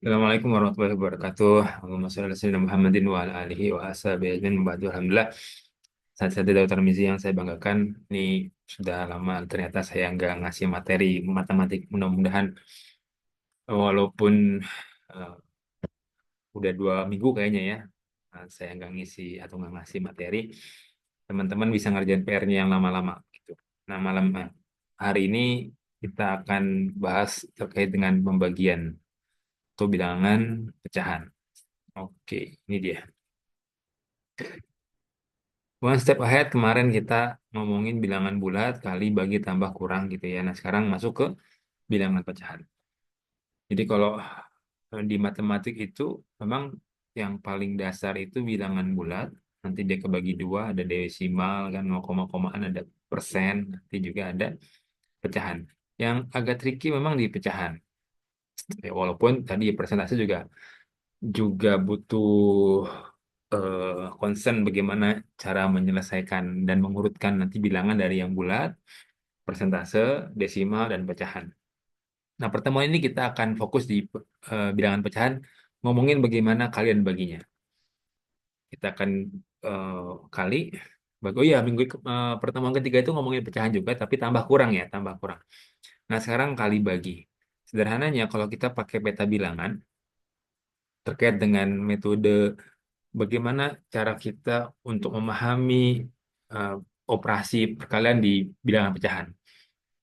Assalamualaikum warahmatullahi wabarakatuh. Allahumma shalli ala sayyidina Muhammadin wa ala alihi wa ashabihi ajmain. Ba'du. Alhamdulillah. Saat-saat Dr. Mizi yang saya banggakan, ini sudah lama ternyata saya nggak ngasih materi matematik. Mudah-mudahan walaupun eh, udah 2 minggu kayaknya ya, saya nggak ngisi atau nggak ngasih materi, teman-teman bisa ngerjain PR-nya yang lama-lama gitu. Nah, hari ini kita akan bahas terkait dengan pembagian atau bilangan pecahan. Oke, ini dia. One step ahead kemarin kita ngomongin bilangan bulat kali bagi tambah kurang gitu ya. Nah sekarang masuk ke bilangan pecahan. Jadi kalau di matematik itu memang yang paling dasar itu bilangan bulat. Nanti dia kebagi dua, ada desimal kan, 0,komaan, ada persen, nanti juga ada pecahan. Yang agak tricky memang di pecahan. Ya, walaupun tadi persentase juga butuh concern bagaimana cara menyelesaikan dan mengurutkan nanti bilangan dari yang bulat, persentase, desimal, dan pecahan. Nah, pertemuan ini kita akan fokus di bilangan pecahan, ngomongin bagaimana kalian baginya. Kita akan eh, kali, oh iya, pertemuan ketiga itu ngomongin pecahan juga, tapi tambah kurang ya, tambah kurang. Nah, sekarang kali bagi. Sederhananya, kalau kita pakai peta bilangan, terkait dengan metode bagaimana cara kita untuk memahami eh, operasi perkalian di bilangan pecahan.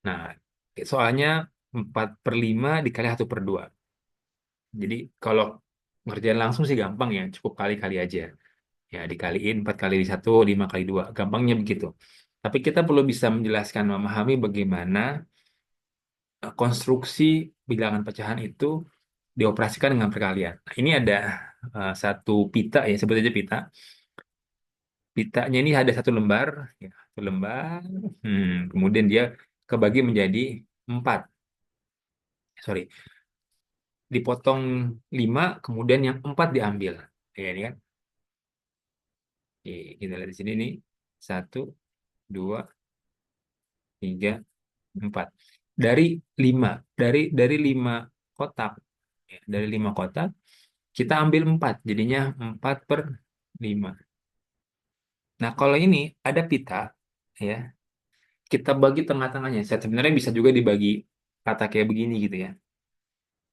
Nah, soalnya 4/5 dikali 1/2. Jadi kalau ngerjain langsung sih gampang ya, cukup kali-kali aja. Ya, dikaliin 4 kali 1, 5 kali 2. Gampangnya begitu. Tapi kita perlu bisa menjelaskan, memahami bagaimana konstruksi bilangan pecahan itu dioperasikan dengan perkalian. Nah, ini ada satu pita ya, sebut aja pita. Pitanya ini ada satu lembar, ya, satu lembar. Kemudian dia kebagi menjadi 4. Sorry, dipotong 5, kemudian yang 4 diambil. Ya, ini kan. Oke, kita lihat di sini nih. 1, 2, 3, 4. Dari 5, dari 5 kotak, ya, dari 5 kotak, kita ambil 4. Jadinya 4/5. Nah, kalau ini ada pita, ya, kita bagi tengah-tengahnya. Sebenarnya bisa juga dibagi rata kayak begini gitu ya.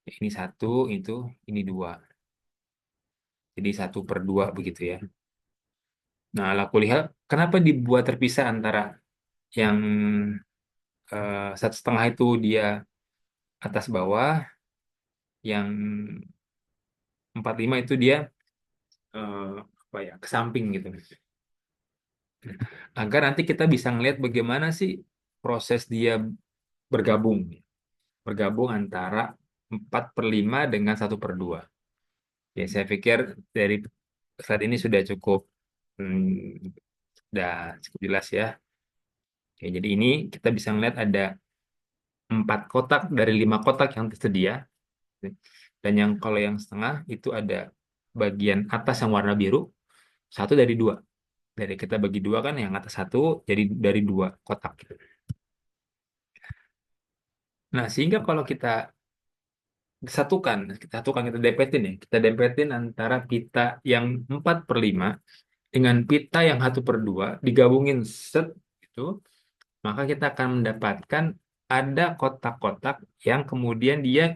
Ini 1, ini 2. Jadi 1/2 begitu ya. Nah, aku lihat kenapa dibuat terpisah antara yang 1,5 itu dia atas bawah, yang 4/5 itu dia eh, apa ya, ke samping gitu. Agar nanti kita bisa ngelihat bagaimana sih proses dia bergabung. Bergabung antara 4/5 dengan 1/2. Ya, saya pikir dari slide ini sudah sudah cukup jelas ya. Oke, jadi ini kita bisa melihat ada 4 kotak dari 5 kotak yang tersedia. Dan yang kalau yang setengah itu ada bagian atas yang warna biru, satu dari dua. Dari kita bagi dua kan, yang atas satu, jadi dari 2 kotak gitu. Nah, sehingga kalau kita dempetin ya, kita dempetin antara pita yang 4/5 dengan pita yang 1/2, digabungin set itu, maka kita akan mendapatkan ada kotak-kotak yang kemudian dia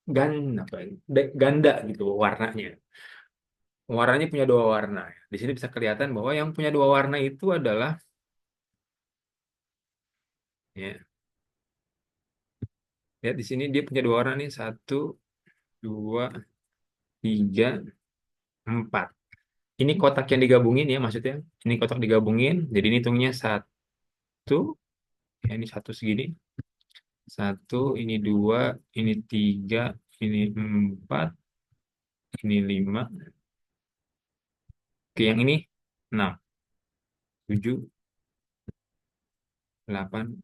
apa ya, ganda gitu warnanya. Warnanya punya 2 warna. Di sini bisa kelihatan bahwa yang punya 2 warna itu adalah, ya, lihat di sini dia punya 2 warna nih, 1, 2, 3, 4. Ini kotak yang digabungin ya, maksudnya. Ini kotak digabungin, jadi ini hitungnya satu, ya, ini satu segini. Satu, ini dua, ini tiga, ini empat, ini lima. Oke, yang ini 6, 7, 8,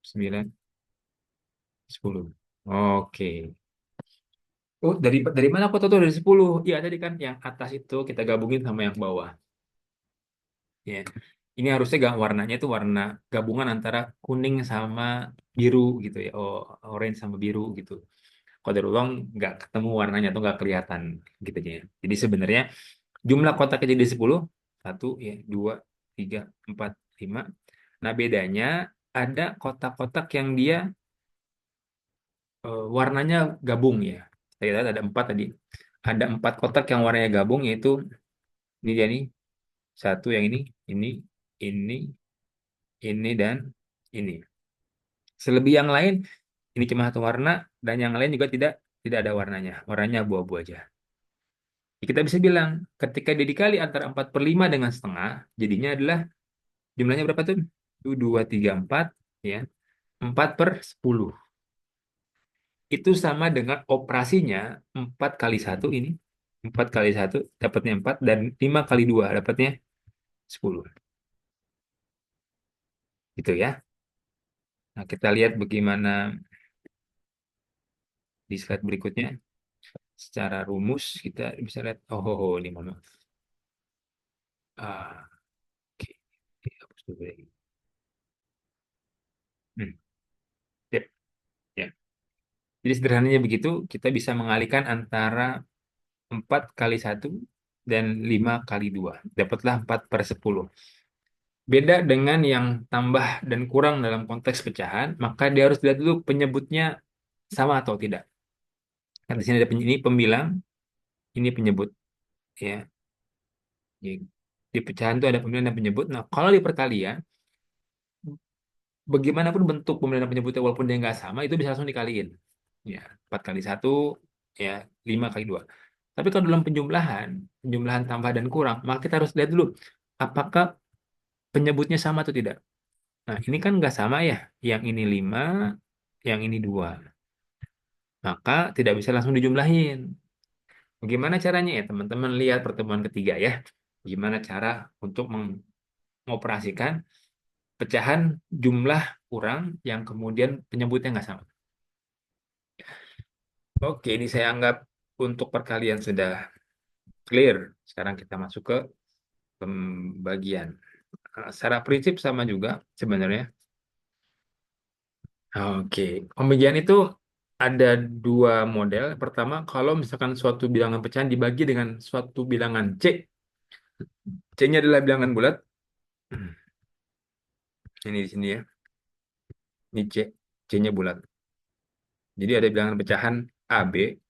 9, 10. Oke. Oh, dari mana kota tuh dari 10? Iya, tadi kan yang atas itu kita gabungin sama yang bawah. Ya. Ini harusnya warnanya itu warna gabungan antara kuning sama biru gitu ya. Oh, orange sama biru gitu. qadarullah nggak ketemu warnanya atau nggak kelihatan gitu ya. Jadi sebenarnya jumlah kotaknya jadi 10, 1, ya, 2, 3, 4, 5. Nah, bedanya ada kotak-kotak yang dia warnanya gabung ya. Saya lihat ada 4 tadi. Ada 4 kotak yang warnanya gabung, yaitu ini dia nih. Satu yang ini, dan ini. Selebih yang lain, ini cuma satu warna, dan yang lain juga tidak tidak ada warnanya. Warnanya abu-abu aja. Kita bisa bilang, ketika dia dikali antara 4/5 dengan setengah, jadinya adalah jumlahnya berapa tuh? Itu 2, 3, 4, ya. 4/10. Itu sama dengan operasinya 4 kali satu ini. 4 kali satu dapatnya 4, dan 5 kali 2 dapatnya 10. Gitu ya. Nah, kita lihat bagaimana di slide berikutnya. Secara rumus, kita bisa lihat, ini mohon maaf. Ah, oke. Hapus dulu ya. Hmm, ya, ya. Jadi sederhananya begitu, kita bisa mengalihkan antara 4 kali satu dan 5 kali 2. Dapatlah 4/10. Beda dengan yang tambah dan kurang dalam konteks pecahan, maka dia harus lihat dulu penyebutnya sama atau tidak. Nah, di sini ada ini pembilang, ini penyebut. Ya. Jadi, di pecahan itu ada pembilang dan penyebut. Nah, kalau di perkalian, bagaimanapun bentuk pembilang dan penyebutnya, walaupun dia nggak sama, itu bisa langsung dikaliin. Ya, 4 kali satu, ya, 5 kali 2. Tapi kalau dalam penjumlahan tambah dan kurang, maka kita harus lihat dulu apakah penyebutnya sama atau tidak. Nah, ini kan nggak sama ya. Yang ini 5, yang ini 2. Maka tidak bisa langsung dijumlahin. Bagaimana caranya ya, teman-teman lihat pertemuan ketiga ya. Gimana cara untuk mengoperasikan pecahan jumlah kurang yang kemudian penyebutnya nggak sama. Oke, ini saya anggap untuk perkalian sudah clear. Sekarang kita masuk ke pembagian. Secara prinsip sama juga sebenarnya. Oke, pembagian itu ada dua model. Pertama, kalau misalkan suatu bilangan pecahan dibagi dengan suatu bilangan C. C-nya adalah bilangan bulat. Ini di sini ya. Ini C. C-nya bulat. Jadi ada bilangan pecahan AB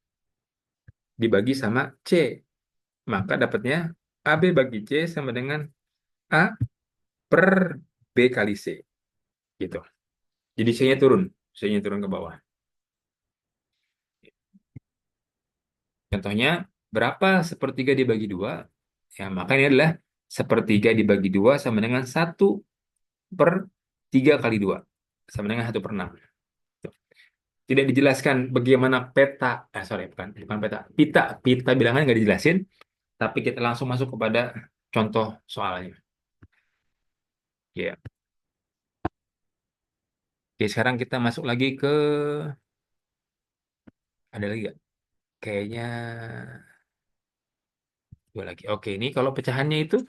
dibagi sama C. Maka dapatnya AB bagi C sama dengan A per B kali C. Gitu. Jadi C-nya turun. C-nya turun ke bawah. Contohnya, berapa sepertiga dibagi dua? Ya, maka ini adalah sepertiga dibagi dua sama dengan 1/3 kali 2. Sama dengan 1/6. Tidak dijelaskan bagaimana peta, sorry, bukan peta, pita bilangan nggak dijelasin, tapi kita langsung masuk kepada contoh soalnya. Ya. Oke, sekarang kita masuk lagi ke, ada lagi nggak? Kayaknya dua lagi. Oke, ini kalau pecahannya itu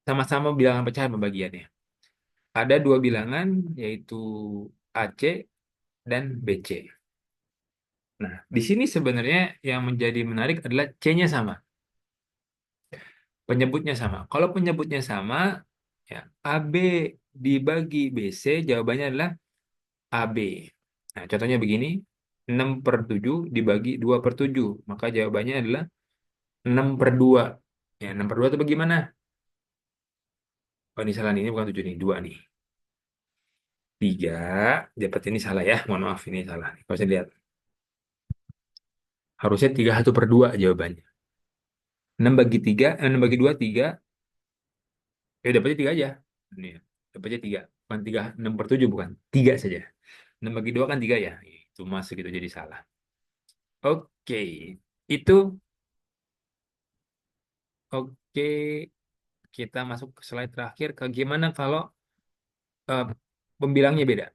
sama-sama bilangan pecahan pembagiannya. Ada dua bilangan, yaitu AC dan BC. Nah, di sini sebenarnya yang menjadi menarik adalah C-nya sama, penyebutnya sama. Kalau penyebutnya sama, ya, AB dibagi BC, jawabannya adalah AB. Nah, contohnya begini, 6/7 dibagi 2/7, maka jawabannya adalah 6/2. Ya, 6/2 itu bagaimana? Oh, ini salah nih, ini bukan 7 nih, 2 nih. 3, dapat ini salah ya, mohon maaf, ini salah. Kalau saya lihat, harusnya 31/2 jawabannya. 6 bagi 3, 6 bagi 2, 3. Ya, dapatnya 3 aja. Ini ya, dapatnya 3. Bukan 3, 6/7 bukan. 3 saja. 6 bagi 2 kan 3 ya. Itu masuk itu jadi salah. Oke. Itu oke. Kita masuk ke slide terakhir. Ke gimana kalau eh, pembilangnya beda.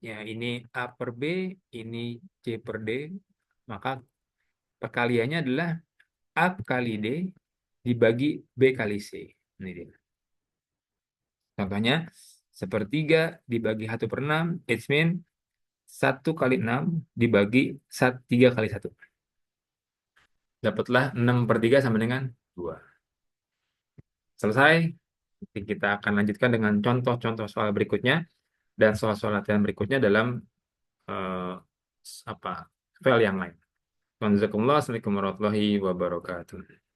Ya, ini A per B, ini C per D. Maka perkaliannya adalah A kali D dibagi B kali C. Ini dia. Contohnya, Sepertiga dibagi 1/6, it means 1 kali 6 dibagi 3 kali 1. Dapatlah 6/3 sama dengan 2. Selesai. Nanti kita akan lanjutkan dengan contoh-contoh soal berikutnya dan soal-soal latihan berikutnya dalam eh, apa file yang lain. Assalamualaikum warahmatullahi wabarakatuh.